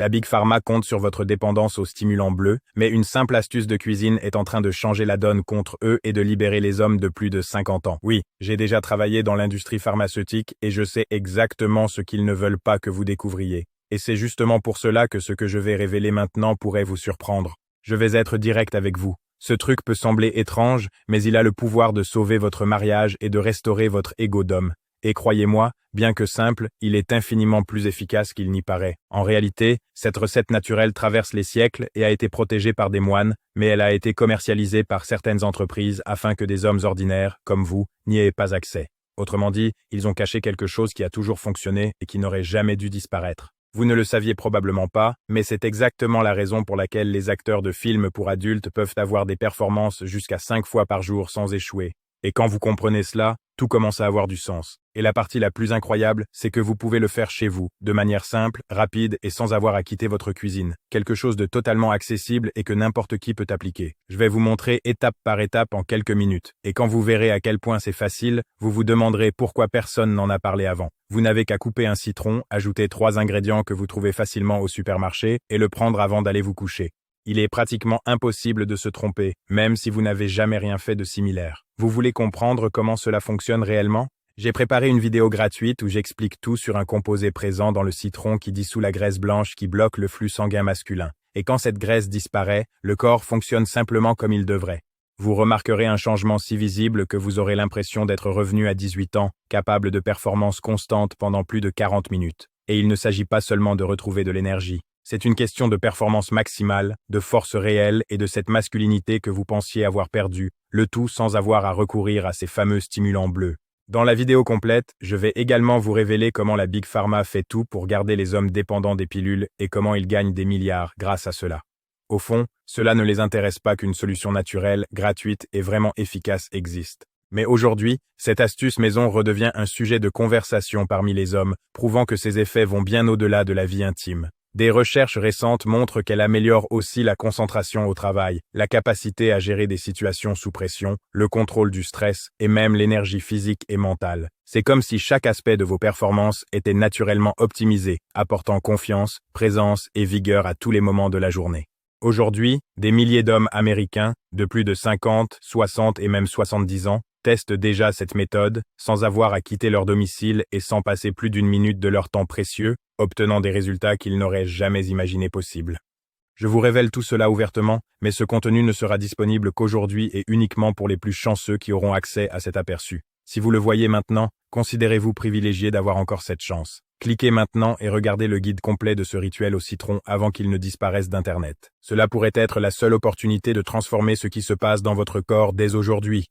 La Big Pharma compte sur votre dépendance aux stimulants bleus, mais une simple astuce de cuisine est en train de changer la donne contre eux et de libérer les hommes de plus de 50 ans. Oui, j'ai déjà travaillé dans l'industrie pharmaceutique et je sais exactement ce qu'ils ne veulent pas que vous découvriez. Et c'est justement pour cela que ce que je vais révéler maintenant pourrait vous surprendre. Je vais être direct avec vous. Ce truc peut sembler étrange, mais il a le pouvoir de sauver votre mariage et de restaurer votre ego d'homme. Et croyez-moi, bien que simple, il est infiniment plus efficace qu'il n'y paraît. En réalité, cette recette naturelle traverse les siècles et a été protégée par des moines, mais elle a été commercialisée par certaines entreprises afin que des hommes ordinaires, comme vous, n'y aient pas accès. Autrement dit, ils ont caché quelque chose qui a toujours fonctionné et qui n'aurait jamais dû disparaître. Vous ne le saviez probablement pas, mais c'est exactement la raison pour laquelle les acteurs de films pour adultes peuvent avoir des performances jusqu'à 5 fois par jour sans échouer. Et quand vous comprenez cela, tout commence à avoir du sens. Et la partie la plus incroyable, c'est que vous pouvez le faire chez vous, de manière simple, rapide et sans avoir à quitter votre cuisine. Quelque chose de totalement accessible et que n'importe qui peut appliquer. Je vais vous montrer étape par étape en quelques minutes. Et quand vous verrez à quel point c'est facile, vous vous demanderez pourquoi personne n'en a parlé avant. Vous n'avez qu'à couper un citron, ajouter 3 ingrédients que vous trouvez facilement au supermarché et le prendre avant d'aller vous coucher. Il est pratiquement impossible de se tromper, même si vous n'avez jamais rien fait de similaire. Vous voulez comprendre comment cela fonctionne réellement? J'ai préparé une vidéo gratuite où j'explique tout sur un composé présent dans le citron qui dissout la graisse blanche qui bloque le flux sanguin masculin. Et quand cette graisse disparaît, le corps fonctionne simplement comme il devrait. Vous remarquerez un changement si visible que vous aurez l'impression d'être revenu à 18 ans, capable de performances constantes pendant plus de 40 minutes. Et il ne s'agit pas seulement de retrouver de l'énergie. C'est une question de performance maximale, de force réelle et de cette masculinité que vous pensiez avoir perdue, le tout sans avoir à recourir à ces fameux stimulants bleus. Dans la vidéo complète, je vais également vous révéler comment la Big Pharma fait tout pour garder les hommes dépendants des pilules et comment ils gagnent des milliards grâce à cela. Au fond, cela ne les intéresse pas qu'une solution naturelle, gratuite et vraiment efficace existe. Mais aujourd'hui, cette astuce maison redevient un sujet de conversation parmi les hommes, prouvant que ses effets vont bien au-delà de la vie intime. Des recherches récentes montrent qu'elle améliore aussi la concentration au travail, la capacité à gérer des situations sous pression, le contrôle du stress et même l'énergie physique et mentale. C'est comme si chaque aspect de vos performances était naturellement optimisé, apportant confiance, présence et vigueur à tous les moments de la journée. Aujourd'hui, des milliers d'hommes américains, de plus de 50, 60 et même 70 ans, testent déjà cette méthode, sans avoir à quitter leur domicile et sans passer plus d'1 minute de leur temps précieux, obtenant des résultats qu'ils n'auraient jamais imaginés possibles. Je vous révèle tout cela ouvertement, mais ce contenu ne sera disponible qu'aujourd'hui et uniquement pour les plus chanceux qui auront accès à cet aperçu. Si vous le voyez maintenant, considérez-vous privilégié d'avoir encore cette chance. Cliquez maintenant et regardez le guide complet de ce rituel au citron avant qu'il ne disparaisse d'Internet. Cela pourrait être la seule opportunité de transformer ce qui se passe dans votre corps dès aujourd'hui.